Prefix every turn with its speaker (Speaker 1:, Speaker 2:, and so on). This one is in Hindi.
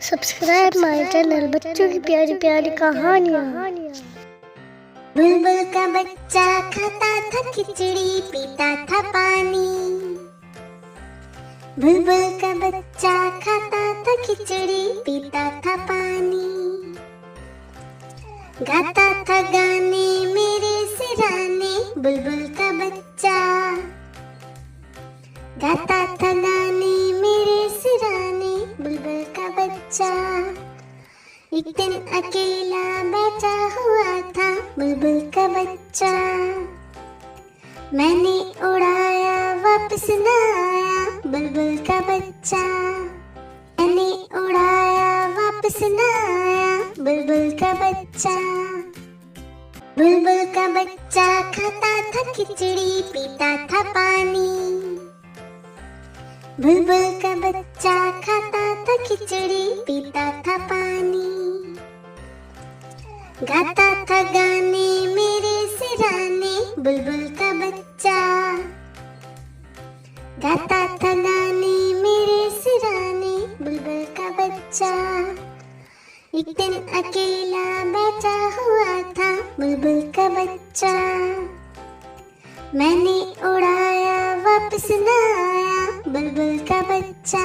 Speaker 1: सब्सक्राइब माय चैनल बच्चों की प्यारी प्यारी कहानियाँ।
Speaker 2: बुलबुल का बच्चा खाता था खिचड़ी पीता था पानी। बुलबुल का बच्चा खाता था खिचड़ी पीता था पानी। गाता था गाने मेरे सिराने बुलबुल का बच्चा। गाता था गाने मेरे सिराने बुलबुल का बच्चा। एक दिन अकेला बैठा हुआ था बुलबुल का बच्चा। मैंने उड़ाया वापस न आया बुलबुल का बच्चा। मैंने उड़ाया वापस न आया बुलबुल का बच्चा। बुलबुल का बच्चा खाता था खिचड़ी पीता था पानी। बुलबुल का बच्चा खाता था खिचड़ी पीता था पानी। गाता था गाने मेरे सिराने बुलबुल का बच्चा। गाता था गाने मेरे सिराने बुलबुल का बच्चा। एक दिन अकेला बैठा हुआ था बुलबुल का बच्चा। मैंने उड़ाया वापस न आया बुलबुल का बच्चा।